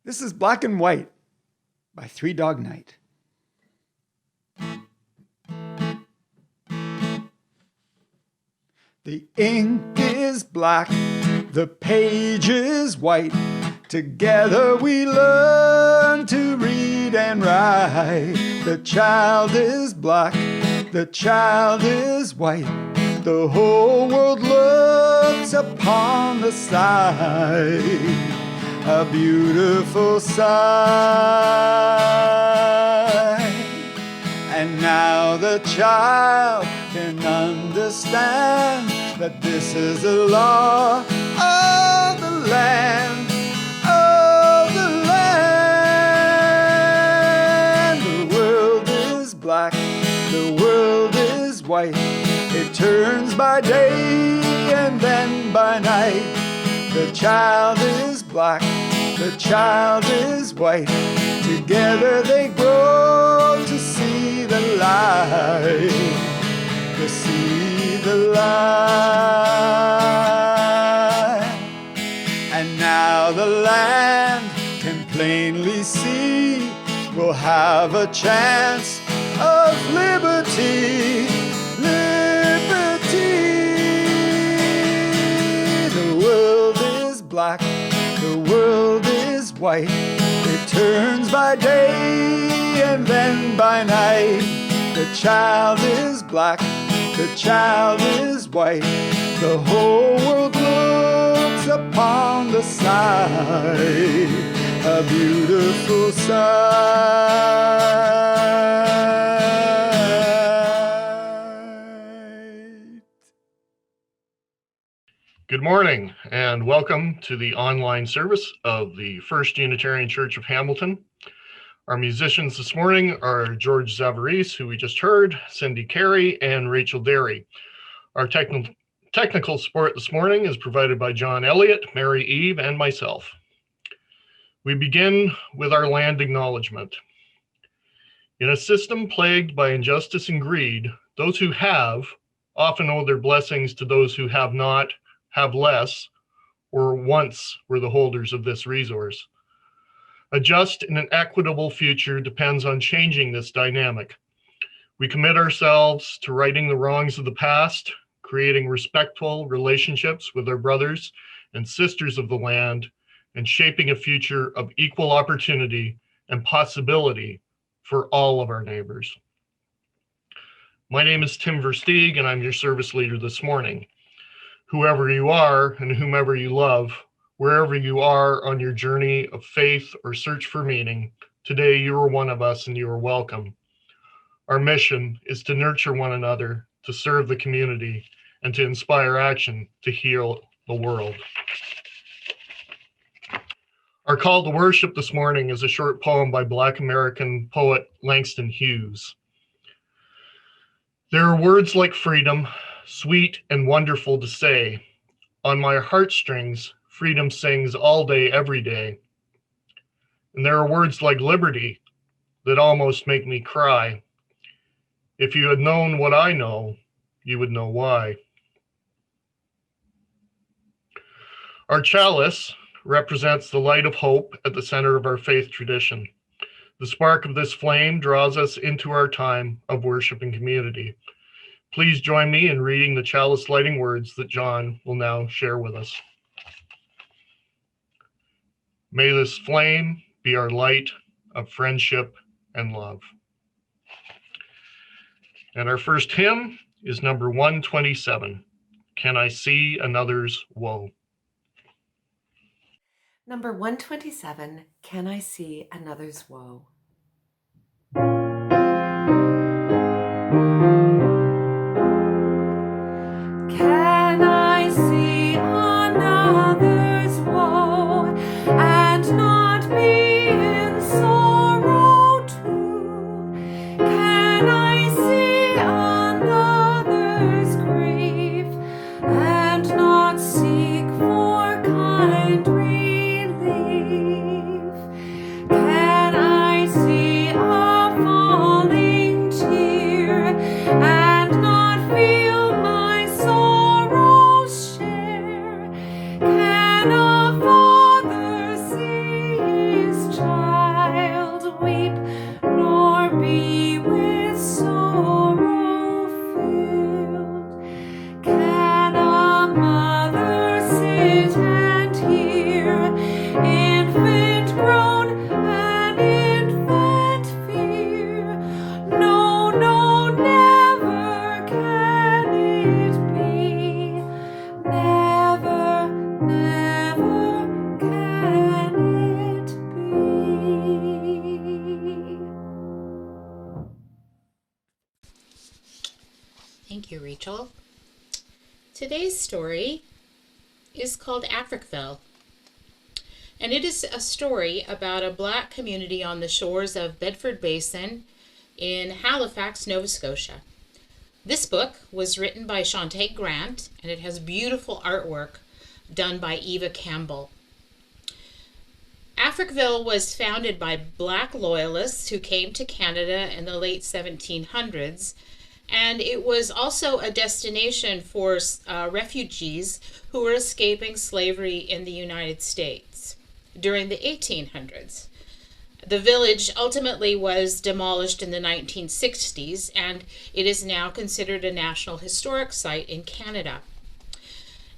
This is Black and White by Three Dog Night. The ink is black, the page is white. Together we learn to read and write. The child is black, the child is white. The whole world looks upon the sight. A beautiful sight. And now the child can understand that this is the law of the land, of the land. The world is black, the world is white. It turns by day and then by night. The child is black, the child is white. Together they grow to see the light, to see the light. And now the land can plainly see we'll have a chance of liberty, liberty. The world is black, the world is white. It turns by day and then by night. The child is black, the child is white. The whole world looks upon the sight. A beautiful sight. Good morning and welcome to the online service of the First Unitarian Church of Hamilton. Our musicians this morning are George Zavarese, who we just heard, Cindy Carey, and Rachel Derry. Our technical support this morning is provided by John Elliott, Mary Eve, and myself. We begin with our land acknowledgement. In a system plagued by injustice and greed, those who have often owe their blessings to those who have not, have less, or once were the holders of this resource. A just and an equitable future depends on changing this dynamic. We commit ourselves to righting the wrongs of the past, creating respectful relationships with our brothers and sisters of the land, and shaping a future of equal opportunity and possibility for all of our neighbors. My name is Tim Versteeg, and I'm your service leader this morning. Whoever you are and whomever you love, wherever you are on your journey of faith or search for meaning, today you are one of us and you are welcome. Our mission is to nurture one another, to serve the community, and to inspire action to heal the world. Our call to worship this morning is a short poem by Black American poet Langston Hughes. There are words like freedom, sweet and wonderful to say. On my heartstrings, freedom sings all day, every day. And there are words like liberty that almost make me cry. If you had known what I know, you would know why. Our chalice represents the light of hope at the center of our faith tradition. The spark of this flame draws us into our time of worship and community. Please join me in reading the chalice lighting words that John will now share with us. May this flame be our light of friendship and love. And our first hymn is number 127, Can I See Another's Woe? Number 127, Can I See Another's Woe? Can I see another's woe and not be in sorrow too? Can I see another's grief and not seek for kind relief? Can I Rachel. Today's story is called Africville, and it is a story about a Black community on the shores of Bedford Basin in Halifax, Nova Scotia. This book was written by Shantae Grant, and it has beautiful artwork done by Eva Campbell. Africville was founded by Black loyalists who came to Canada in the late 1700s, and it was also a destination for refugees who were escaping slavery in the United States during the 1800s. The village ultimately was demolished in the 1960s, and it is now considered a National Historic Site in Canada.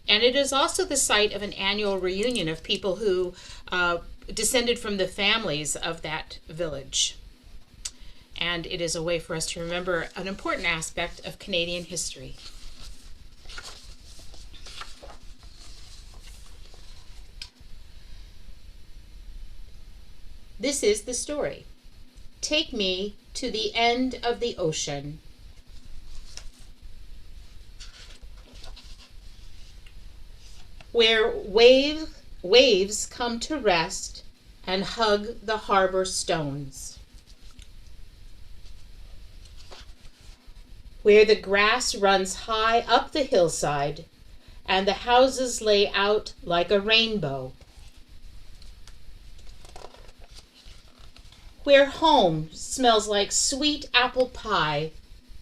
And it is also the site of an annual reunion of people who descended from the families of that village. And it is a way for us to remember an important aspect of Canadian history. This is the story. Take me to the end of the ocean. Where waves come to rest and hug the harbor stones. Where the grass runs high up the hillside and the houses lay out like a rainbow. Where home smells like sweet apple pie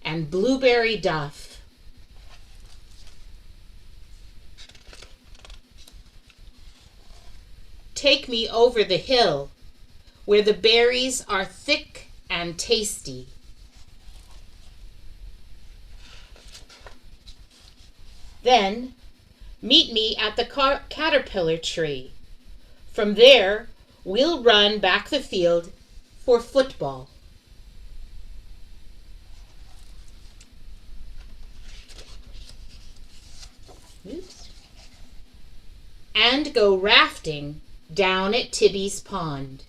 and blueberry duff. Take me over the hill where the berries are thick and tasty. Then meet me at the caterpillar tree. From there, we'll run back the field for football. Oops. And go rafting down at Tibby's Pond.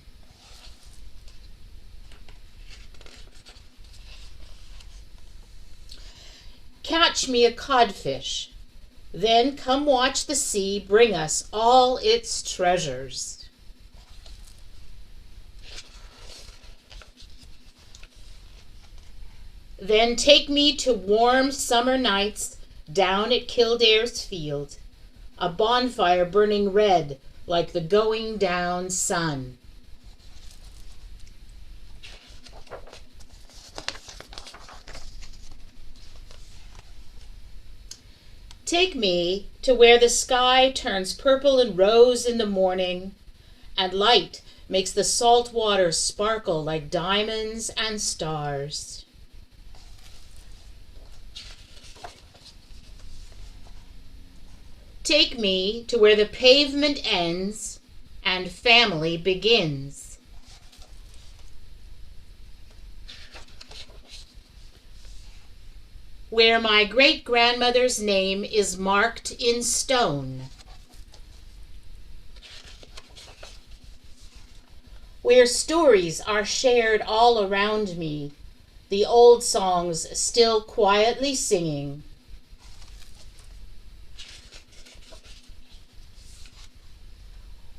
Catch me a codfish, then come watch the sea bring us all its treasures. Then take me to warm summer nights down at Kildare's field, a bonfire burning red like the going down sun. Take me to where the sky turns purple and rose in the morning, and light makes the salt water sparkle like diamonds and stars. Take me to where the pavement ends and family begins. Where my great-grandmother's name is marked in stone. Where stories are shared all around me, the old songs still quietly singing.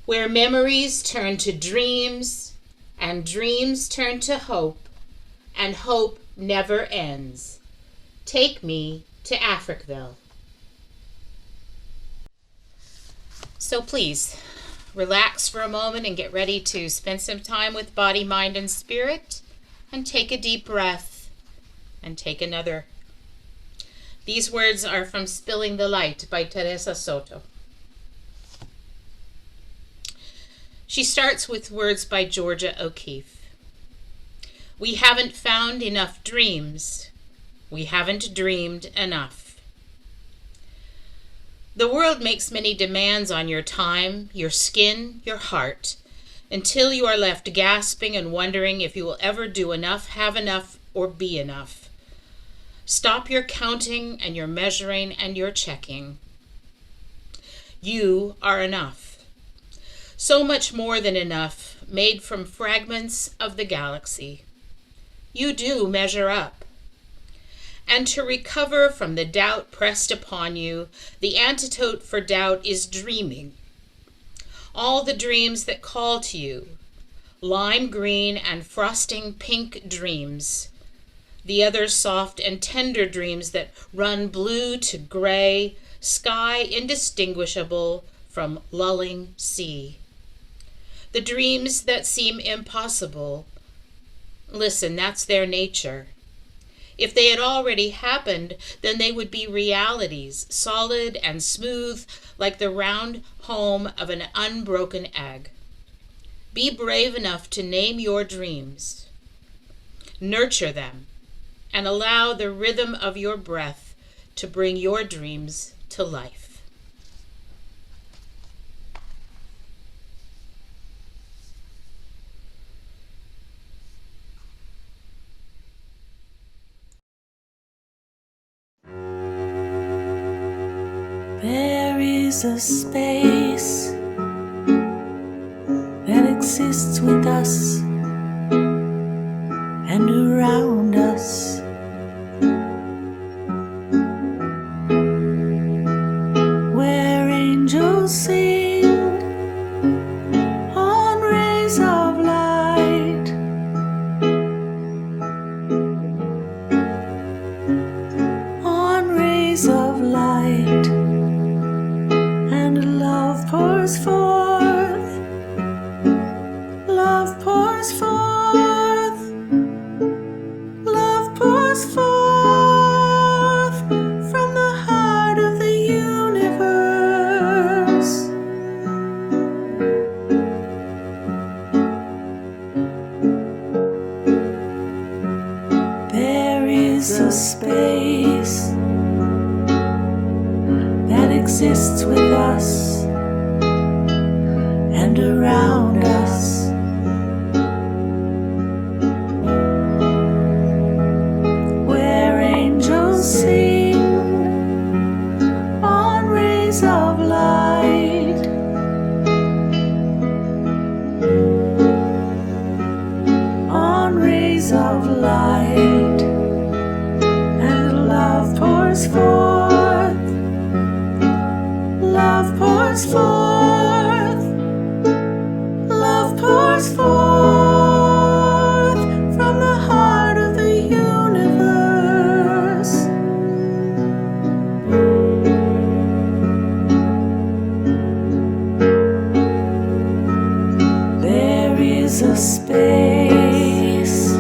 Where memories turn to dreams, and dreams turn to hope, and hope never ends. Take me to Africville. So please, relax for a moment and get ready to spend some time with body, mind, and spirit, and take a deep breath, and take another. These words are from Spilling the Light by Teresa Soto. She starts with words by Georgia O'Keeffe. We haven't found enough dreams. We haven't dreamed enough. The world makes many demands on your time, your skin, your heart, until you are left gasping and wondering if you will ever do enough, have enough, or be enough. Stop your counting and your measuring and your checking. You are enough. So much more than enough, made from fragments of the galaxy. You do measure up. And to recover from the doubt pressed upon you, the antidote for doubt is dreaming. All the dreams that call to you, lime green and frosting pink dreams, the other soft and tender dreams that run blue to gray, sky indistinguishable from lulling sea. The dreams that seem impossible, listen, that's their nature. If they had already happened, then they would be realities, solid and smooth like the round home of an unbroken egg. Be brave enough to name your dreams. Nurture them and allow the rhythm of your breath to bring your dreams to life. There is a space that exists with us and around us. Where angels sing on rays of light. On rays of light. And love pours forth. Love pours forth. Love pours forth from the heart of the universe. There is a space that exists with us and around us. Where angels sing on rays of light. On rays of light. And love pours forth. Love pours forth. Love pours forth from the heart of the universe. There is a space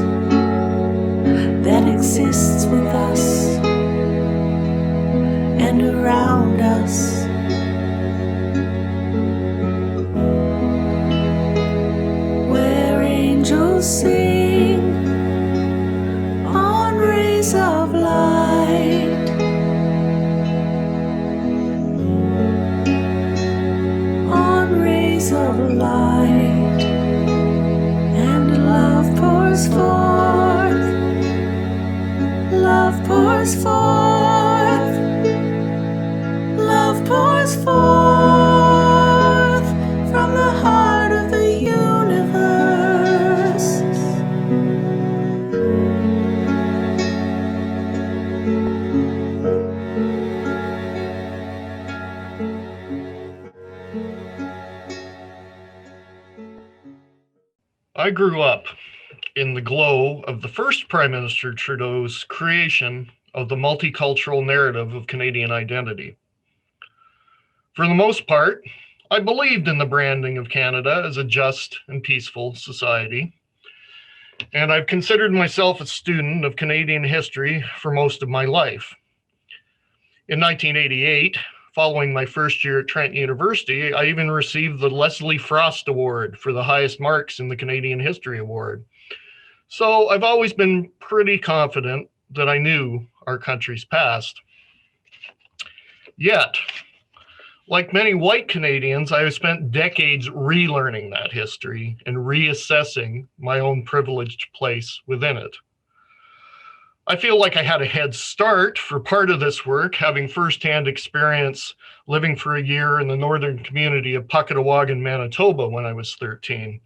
that exists with us and around us. Where angels sing on rays of light. On rays of light. And love pours forth. Love pours forth. Love pours forth from the heart of the universe. I grew up in the glow of the first Prime Minister Trudeau's creation of the multicultural narrative of Canadian identity. For the most part, I believed in the branding of Canada as a just and peaceful society, and I've considered myself a student of Canadian history for most of my life. In 1988, following my first year at Trent University, I even received the Leslie Frost Award for the highest marks in the Canadian History Award. So I've always been pretty confident that I knew our country's past. Yet, like many white Canadians, I have spent decades relearning that history and reassessing my own privileged place within it. I feel like I had a head start for part of this work, having firsthand experience living for a year in the northern community of Puckatawagan, Manitoba when I was 13.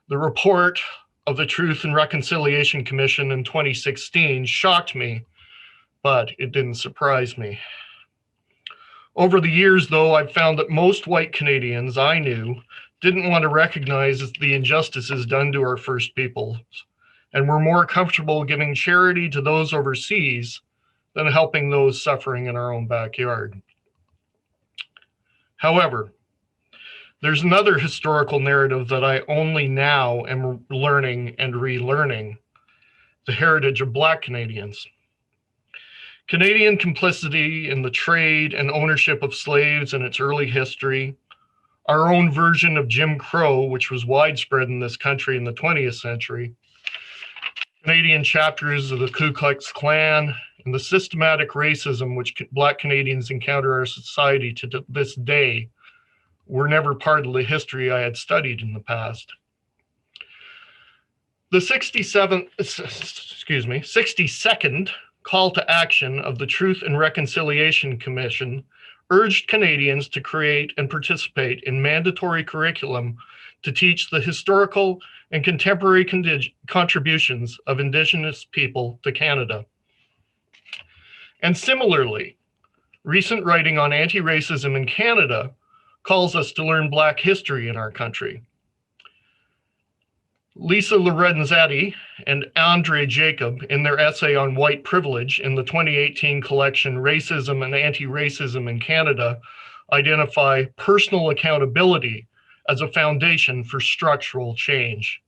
The report of the Truth and Reconciliation Commission in 2016 shocked me but it didn't surprise me. Over the years, though, I've found that most white Canadians I knew didn't want to recognize the injustices done to our First Peoples, and were more comfortable giving charity to those overseas than helping those suffering in our own backyard. However, there's another historical narrative that I only now am learning and relearning: the heritage of Black Canadians. Canadian complicity in the trade and ownership of slaves in its early history, our own version of Jim Crow, which was widespread in this country in the 20th century, Canadian chapters of the Ku Klux Klan, and the systematic racism which Black Canadians encounter in our society to this day were never part of the history I had studied in the past. The 62nd call to action of the Truth and Reconciliation Commission urged Canadians to create and participate in mandatory curriculum to teach the historical and contemporary contributions of Indigenous people to Canada. And similarly, recent writing on anti-racism in Canada calls us to learn Black history in our country. Lisa Lorenzetti and Andre Jacob, in their essay on white privilege in the 2018 collection Racism and Anti-Racism in Canada, identify personal accountability as a foundation for structural change,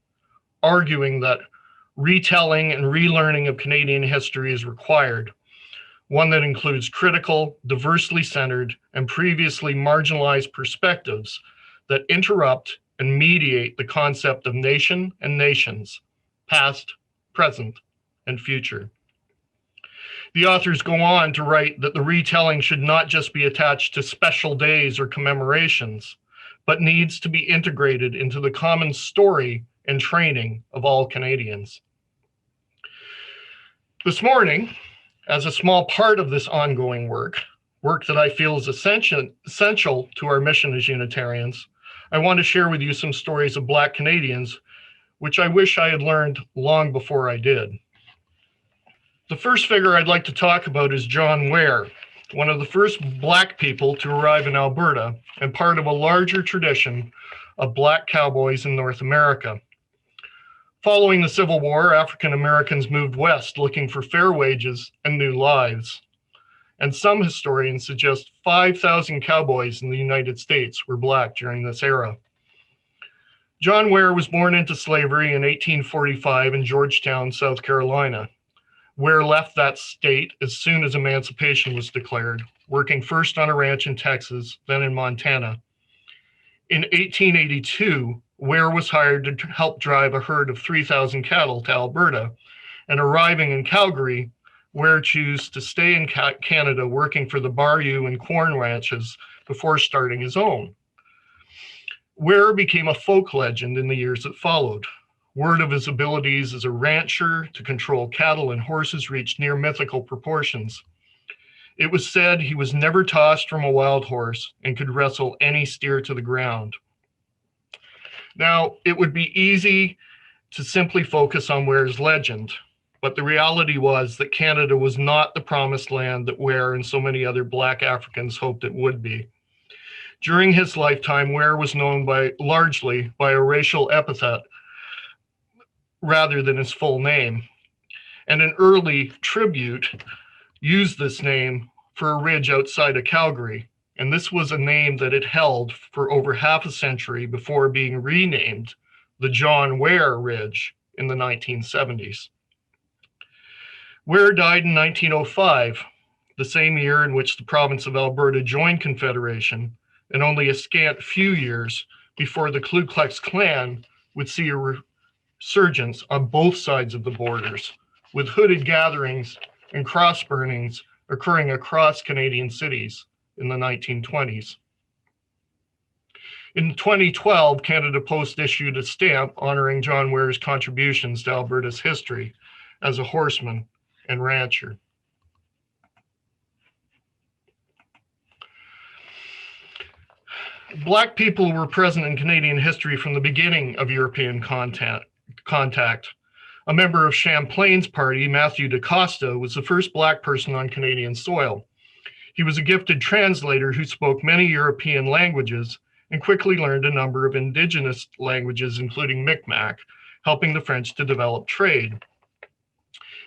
arguing that retelling and relearning of Canadian history is required, one that includes critical, diversely centered, and previously marginalized perspectives that interrupt and mediate the concept of nation and nations, past, present, and future. The authors go on to write that the retelling should not just be attached to special days or commemorations, but needs to be integrated into the common story and training of all Canadians. This morning, as a small part of this ongoing work that I feel is essential to our mission as Unitarians, I want to share with you some stories of Black Canadians, which I wish I had learned long before I did. The first figure I'd like to talk about is John Ware, one of the first Black people to arrive in Alberta and part of a larger tradition of Black cowboys in North America. Following the Civil War, African Americans moved west looking for fair wages and new lives. And some historians suggest 5,000 cowboys in the United States were Black during this era. John Ware was born into slavery in 1845 in Georgetown, South Carolina. Ware left that state as soon as emancipation was declared, working first on a ranch in Texas, then in Montana. In 1882, Ware was hired to help drive a herd of 3,000 cattle to Alberta, and arriving in Calgary, Ware chose to stay in Canada working for the Bayou and corn ranches before starting his own. Ware became a folk legend in the years that followed. Word of his abilities as a rancher to control cattle and horses reached near mythical proportions. It was said he was never tossed from a wild horse and could wrestle any steer to the ground. Now, it would be easy to simply focus on Ware's legend, but the reality was that Canada was not the promised land that Ware and so many other Black Africans hoped it would be. During his lifetime, Ware was known largely by a racial epithet rather than his full name, and an early tribute used this name for a ridge outside of Calgary, and this was a name that it held for over half a century before being renamed the John Ware Ridge in the 1970s. Ware died in 1905, the same year in which the province of Alberta joined Confederation, and only a scant few years before the Ku Klux Klan would see a resurgence on both sides of the borders, with hooded gatherings and cross burnings occurring across Canadian cities in the 1920s. In 2012, Canada Post issued a stamp honoring John Ware's contributions to Alberta's history as a horseman and rancher. Black people were present in Canadian history from the beginning of European contact. A member of Champlain's party, Matthew DaCosta, was the first Black person on Canadian soil. He was a gifted translator who spoke many European languages and quickly learned a number of Indigenous languages, including Mi'kmaq, helping the French to develop trade.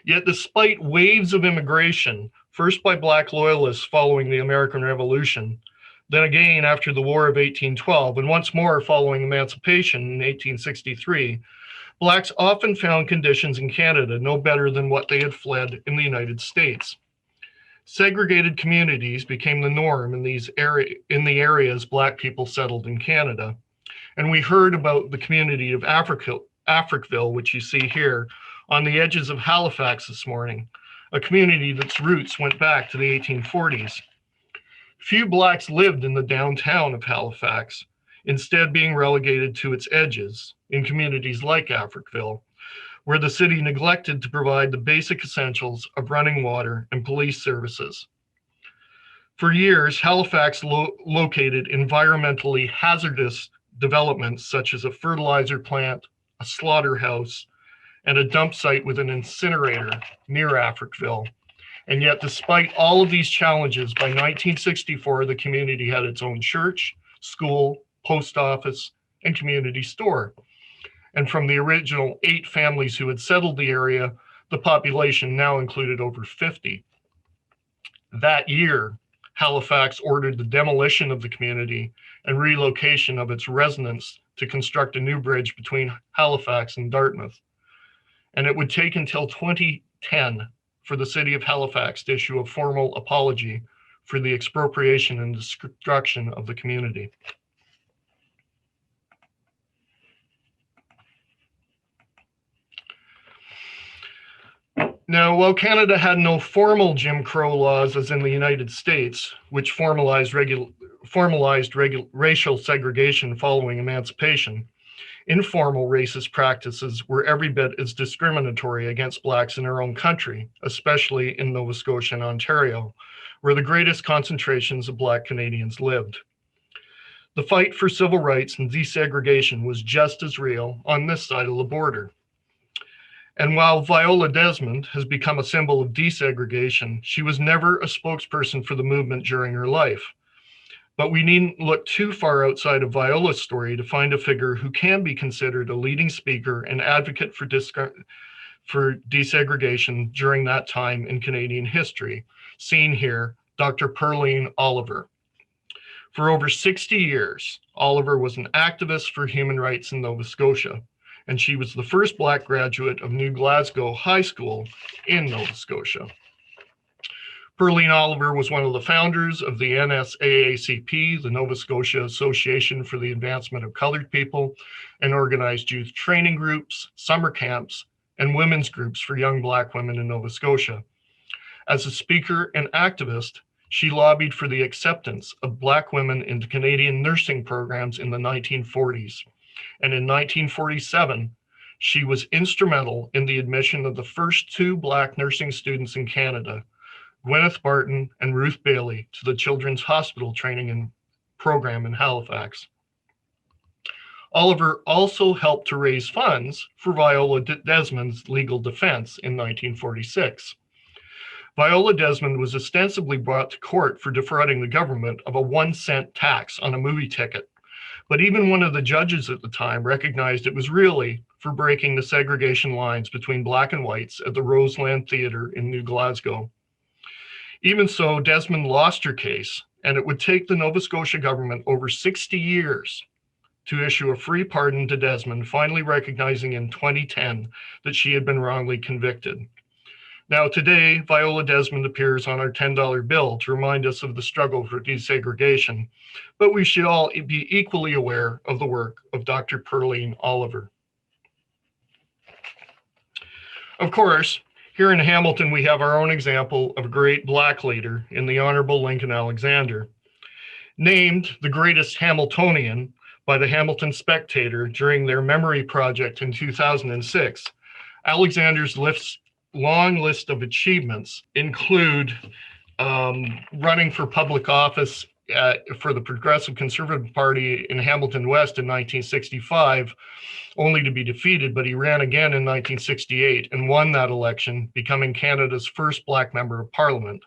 Yet despite waves of immigration, first by Black loyalists following the American Revolution, then again after the War of 1812, and once more following emancipation in 1863, Blacks often found conditions in Canada no better than what they had fled in the United States. Segregated communities became the norm in the areas Black people settled in Canada. And we heard about the community of Africville, which you see here, on the edges of Halifax this morning, a community that's roots went back to the 1840s. Few Blacks lived in the downtown of Halifax, instead being relegated to its edges in communities like Africville, where the city neglected to provide the basic essentials of running water and police services. For years, Halifax located environmentally hazardous developments such as a fertilizer plant, a slaughterhouse, and a dump site with an incinerator near Africville. And yet, despite all of these challenges, by 1964, the community had its own church, school, post office, and community store. And from the original 8 families who had settled the area, the population now included over 50. That year, Halifax ordered the demolition of the community and relocation of its residents to construct a new bridge between Halifax and Dartmouth. And it would take until 2010 for the city of Halifax to issue a formal apology for the expropriation and destruction of the community. Now, while Canada had no formal Jim Crow laws as in the United States, which formalized racial segregation following emancipation, informal racist practices were every bit as discriminatory against Blacks in our own country, especially in Nova Scotia and Ontario, where the greatest concentrations of Black Canadians lived. The fight for civil rights and desegregation was just as real on this side of the border. And while Viola Desmond has become a symbol of desegregation, she was never a spokesperson for the movement during her life. But we needn't look too far outside of Viola's story to find a figure who can be considered a leading speaker and advocate for desegregation during that time in Canadian history. Seen here, Dr. Pearline Oliver. For over 60 years, Oliver was an activist for human rights in Nova Scotia, and she was the first Black graduate of New Glasgow High School in Nova Scotia. Pearline Oliver was one of the founders of the NSAACP, the Nova Scotia Association for the Advancement of Colored People, and organized youth training groups, summer camps, and women's groups for young Black women in Nova Scotia. As a speaker and activist, she lobbied for the acceptance of Black women into Canadian nursing programs in the 1940s. And in 1947, she was instrumental in the admission of the first 2 Black nursing students in Canada, Gwyneth Barton and Ruth Bailey, to the Children's Hospital Training Program in Halifax. Oliver also helped to raise funds for Viola Desmond's legal defense in 1946. Viola Desmond was ostensibly brought to court for defrauding the government of a 1-cent tax on a movie ticket. But even one of the judges at the time recognized it was really for breaking the segregation lines between Black and whites at the Roseland Theatre in New Glasgow. Even so, Desmond lost her case, and it would take the Nova Scotia government over 60 years to issue a free pardon to Desmond, finally recognizing in 2010 that she had been wrongly convicted. Now today, Viola Desmond appears on our $10 bill to remind us of the struggle for desegregation, but we should all be equally aware of the work of Dr. Pearline Oliver. Of course, here in Hamilton, we have our own example of a great Black leader in the Honorable Lincoln Alexander. Named the greatest Hamiltonian by the Hamilton Spectator during their memory project in 2006, Alexander's long list of achievements include running for public office for the Progressive Conservative Party in Hamilton West in 1965, only to be defeated, but he ran again in 1968 and won that election, becoming Canada's first Black member of Parliament.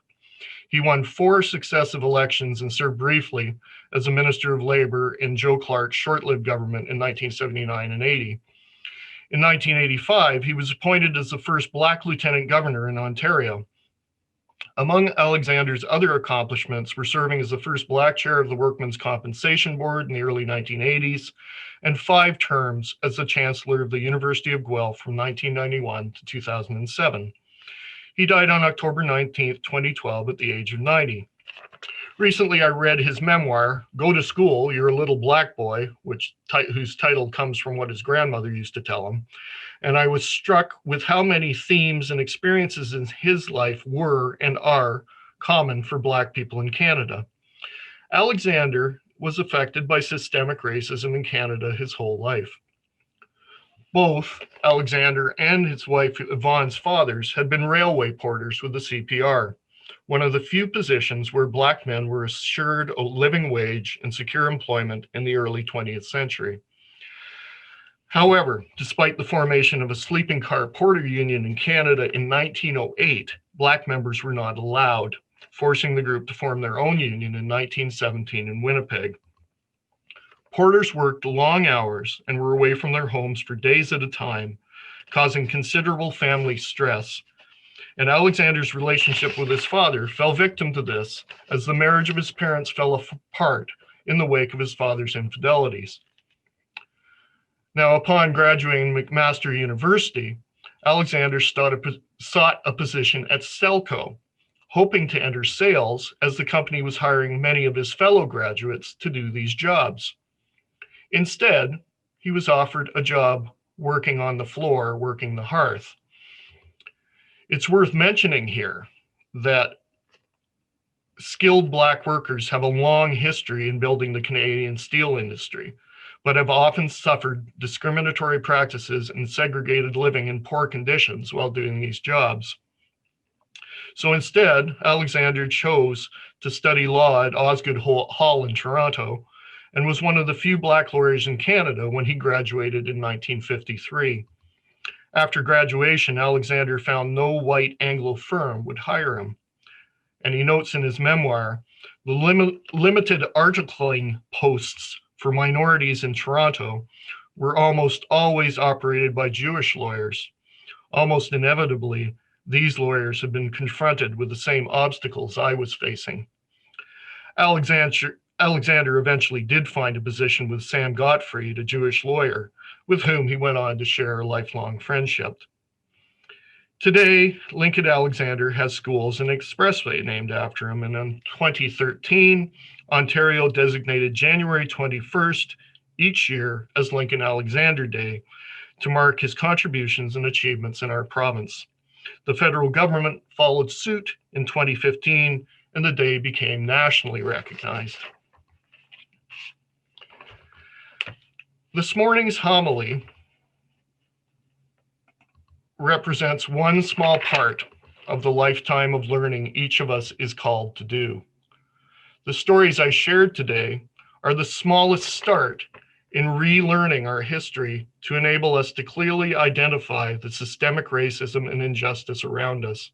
He won 4 successive elections and served briefly as a Minister of Labor in Joe Clark's short-lived government in 1979 and 80. In 1985, he was appointed as the first Black Lieutenant Governor in Ontario. Among Alexander's other accomplishments were serving as the first Black chair of the Workmen's Compensation Board in the early 1980s, and 5 terms as the Chancellor of the University of Guelph from 1991 to 2007. He died on October 19th, 2012 at the age of 90. Recently, I read his memoir, Go to School, You're a Little Black Boy, whose title comes from what his grandmother used to tell him. And I was struck with how many themes and experiences in his life were and are common for Black people in Canada. Alexander was affected by systemic racism in Canada his whole life. Both Alexander and his wife Yvonne's fathers had been railway porters with the CPR, one of the few positions where Black men were assured a living wage and secure employment in the early 20th century. However, despite the formation of a sleeping car porter union in Canada in 1908, Black members were not allowed, forcing the group to form their own union in 1917 in Winnipeg. Porters worked long hours and were away from their homes for days at a time, causing considerable family stress. And Alexander's relationship with his father fell victim to this, as the marriage of his parents fell apart in the wake of his father's infidelities. Now, upon graduating McMaster University, Alexander sought a position at Selco, hoping to enter sales, as the company was hiring many of his fellow graduates to do these jobs. Instead, he was offered a job working on the floor, working the hearth. It's worth mentioning here that skilled Black workers have a long history in building the Canadian steel industry, but have often suffered discriminatory practices and segregated living in poor conditions while doing these jobs. So instead, Alexander chose to study law at Osgoode Hall in Toronto, and was one of the few Black lawyers in Canada when he graduated in 1953. After graduation, Alexander found no white Anglo firm would hire him. And he notes in his memoir, the limited articling posts for minorities in Toronto were almost always operated by Jewish lawyers. Almost inevitably, these lawyers have been confronted with the same obstacles I was facing. Alexander eventually did find a position with Sam Gottfried, a Jewish lawyer, with whom he went on to share a lifelong friendship. Today, Lincoln Alexander has schools and an expressway named after him, and in 2013, Ontario designated January 21st each year as Lincoln Alexander Day to mark his contributions and achievements in our province. The federal government followed suit in 2015, and the day became nationally recognized. This morning's homily represents one small part of the lifetime of learning each of us is called to do. The stories I shared today are the smallest start in relearning our history to enable us to clearly identify the systemic racism and injustice around us.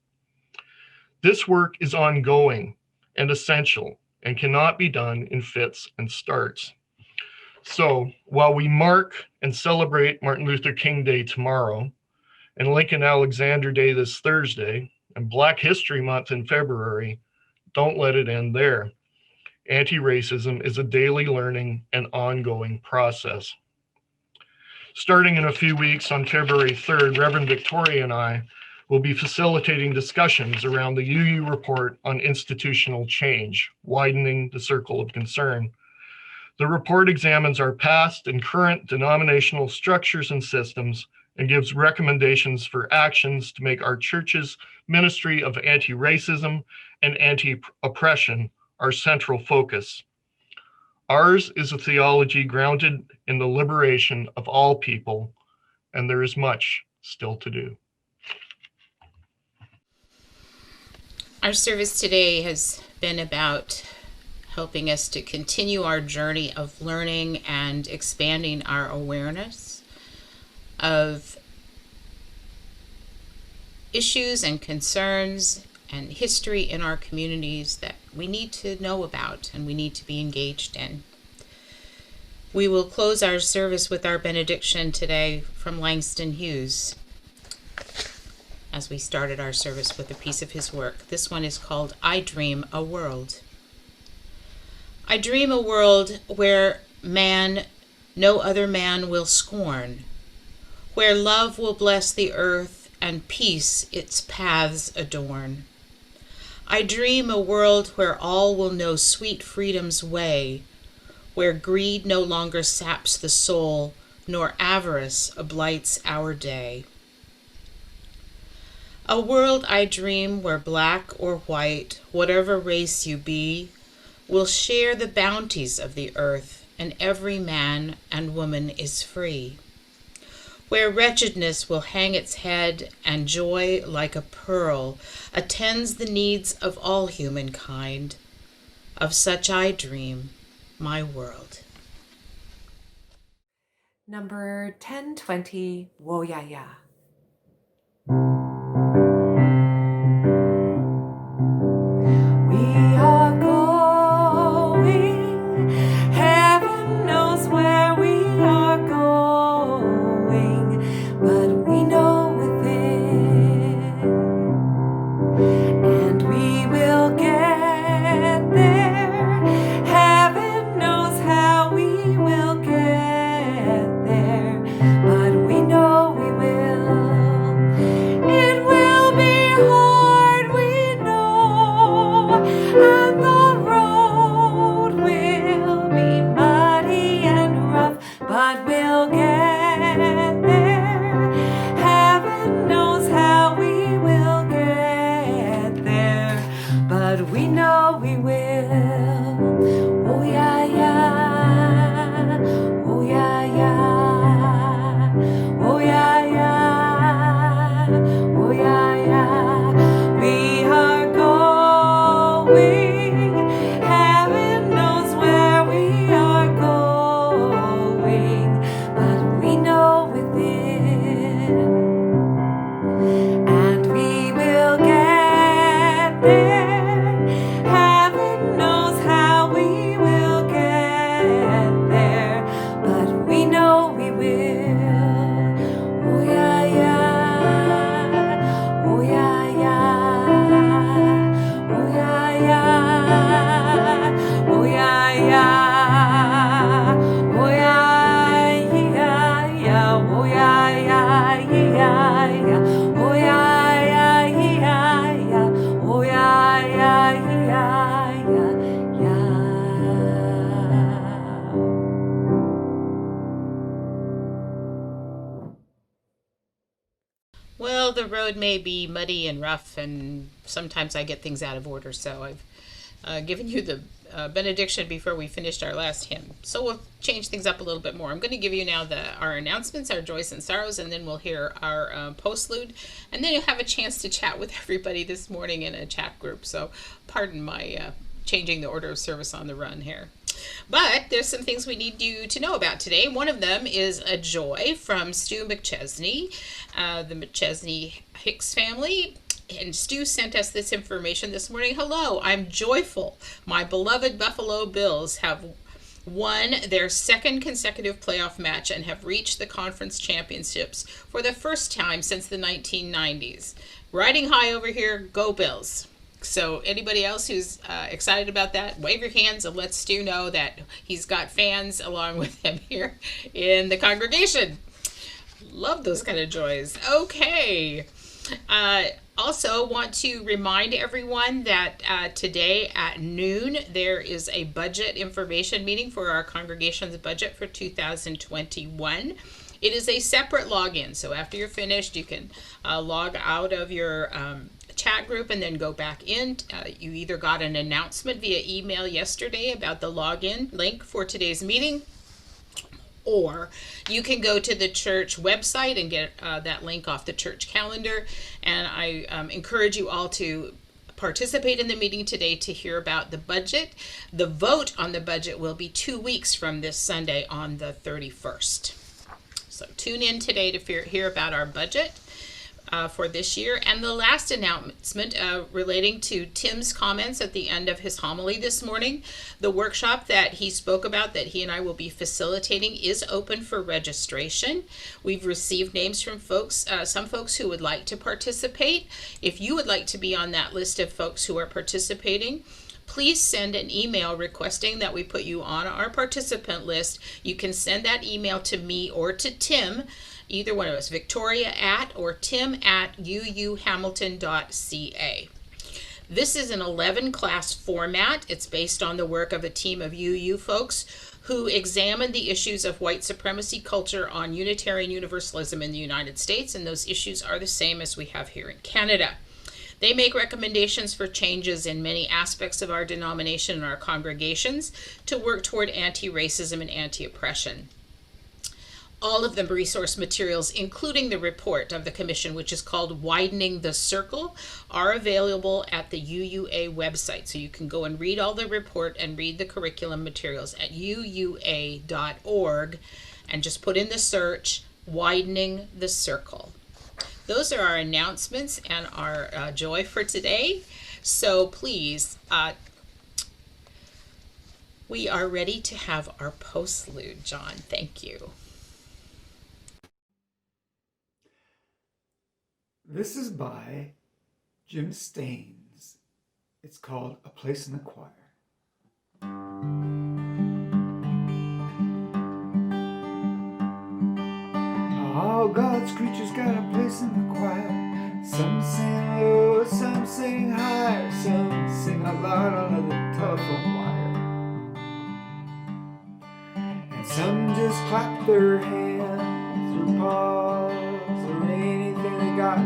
This work is ongoing and essential and cannot be done in fits and starts. So while we mark and celebrate Martin Luther King Day tomorrow, and Lincoln Alexander Day this Thursday, and Black History Month in February, don't let it end there. Anti-racism is a daily learning and ongoing process. Starting in a few weeks on February 3rd, Reverend Victoria and I will be facilitating discussions around the UU report on institutional change, widening the circle of concern. The report examines our past and current denominational structures and systems and gives recommendations for actions to make our church's ministry of anti-racism and anti-oppression our central focus. Ours is a theology grounded in the liberation of all people, and there is much still to do. Our service today has been about helping us to continue our journey of learning and expanding our awareness of issues and concerns and history in our communities that we need to know about and we need to be engaged in. We will close our service with our benediction today from Langston Hughes, as we started our service with a piece of his work. This one is called I Dream a World. I dream a world where man no other man will scorn, where love will bless the earth and peace its paths adorn. I dream a world where all will know sweet freedom's way, where greed no longer saps the soul, nor avarice blights our day. A world I dream where black or white, whatever race you be, will share the bounties of the earth, and every man and woman is free. Where wretchedness will hang its head, and joy like a pearl attends the needs of all humankind. Of such I dream my world. Number 1020, Wo Ya Ya. We are going, heaven knows where we are going, but we know within, and we will get there. Heaven knows how we will get there, but we know we will. It will be hard, we know, and the road will be muddy and rough, but we'll get there. Heaven knows how we will get there, but we know we will. Oh yeah, yeah. Oh yeah, yeah. Oh yeah, yeah. Oh yeah, yeah. We are going. Heaven knows where we are going, but we know within, and we will get there. Heaven knows how we will get there, but we know we will. Oh yeah, yeah. Oh yeah, yeah. Oh yeah, yeah. Oh yeah, yeah. Oh yeah, yeah, yeah. Oh yeah, yeah, yeah, yeah. Oh yeah, yeah, yeah, yeah. Oh yeah, yeah, yeah, yeah, yeah. Well, the road may be muddy and rough, and sometimes I get things out of order, so I've given you the benediction before we finished our last hymn. So we'll change things up a little bit more. I'm going to give you now our announcements, our joys and sorrows, and then we'll hear our postlude, and then you'll have a chance to chat with everybody this morning in a chat group. So pardon my changing the order of service on the run here. But there's some things we need you to know about today. One of them is a joy from Stu McChesney, the McChesney Hicks family. And Stu sent us this information this morning. Hello, I'm joyful. My beloved Buffalo Bills have won their second consecutive playoff match and have reached the conference championships for the first time since the 1990s. Riding high over here, go Bills. So anybody else who's excited about that, wave your hands and let Stu know that he's got fans along with him here in the congregation. Love those kind of joys. Okay. Also want to remind everyone that today at noon there is a budget information meeting for our congregation's budget for 2021. It is a separate login, so after you're finished you can log out of your chat group and then go back in. You either got an announcement via email yesterday about the login link for today's meeting, or you can go to the church website and get that link off the church calendar. And I encourage you all to participate in the meeting today to hear about the budget. The vote on the budget will be 2 weeks from this Sunday on the 31st. So tune in today to hear about our budget for this year. And the last announcement relating to Tim's comments at the end of his homily this morning, the workshop that he spoke about that he and I will be facilitating is open for registration. We've received names from folks, some folks who would like to participate. If you would like to be on that list of folks who are participating, please send an email requesting that we put you on our participant list. You can send that email to me or to Tim, either one of us, Victoria at or Tim at uuhamilton.ca. This is an 11 class format. It's based on the work of a team of UU folks who examine the issues of white supremacy culture on Unitarian Universalism in the United States, and those issues are the same as we have here in Canada. They make recommendations for changes in many aspects of our denomination and our congregations to work toward anti-racism and anti-oppression. All of the resource materials, including the report of the commission, which is called Widening the Circle, are available at the UUA website. So you can go and read all the report and read the curriculum materials at uua.org and just put in the search, Widening the Circle. Those are our announcements and our joy for today. So please, we are ready to have our postlude, John. Thank you. This is by Jim Staines. It's called A Place in the Choir. All God's creatures got a place in the choir. Some sing low, some sing high, some sing out loud under the telephone wire. And some just clap their hands or pause or anything they got.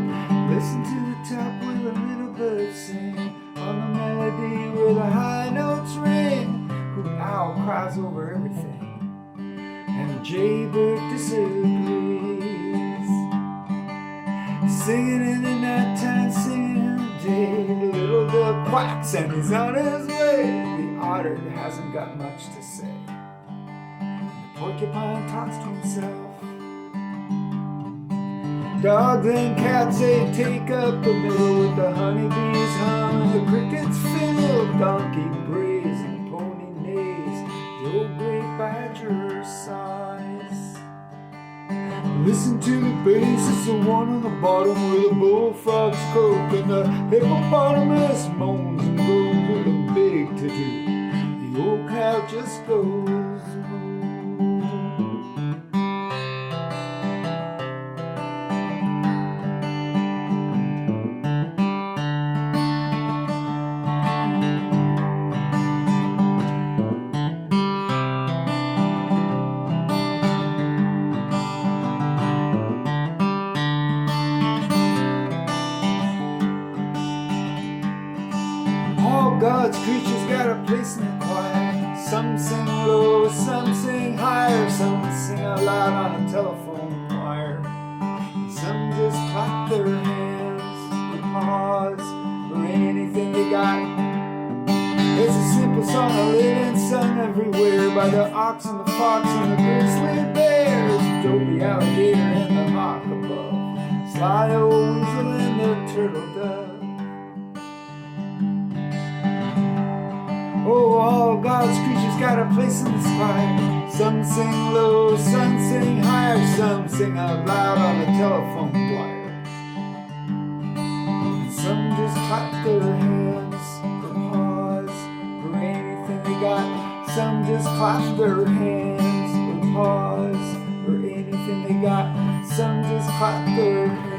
Listen to the top where the little birds sing on the melody where the high notes ring. Who owl cries over everything and the jaybird disagrees. Singing in the nighttime, singing in the day. The little dove quacks and he's on his way. The otter hasn't got much to say. The porcupine talks to himself. Dogs and cats, they take up the middle with the honeybees hum. The crickets fiddle, donkey brays and pony neighs. The old great badger sighs. Listen to the bass, it's the one on the bottom where the bullfrogs croak and the hippopotamus moans and groans with a big to-do. The old cow just goes moo. God's creatures got a place in the choir. Some sing low, some sing higher, some sing out loud on a telephone wire. Some just clap their hands and pause for anything they got. It's a simple song, a living sung everywhere by the ox and the fox and the grizzly bear. The dopey alligator and the hawk above, sly old weasel and the turtle dove. Oh, all God's creatures got a place in the sky. Some sing low, some sing higher, some sing out loud on the telephone wire. And some just clap their hands and pause for anything they got. Some just clap their hands and pause for anything they got. Some just clap their hands.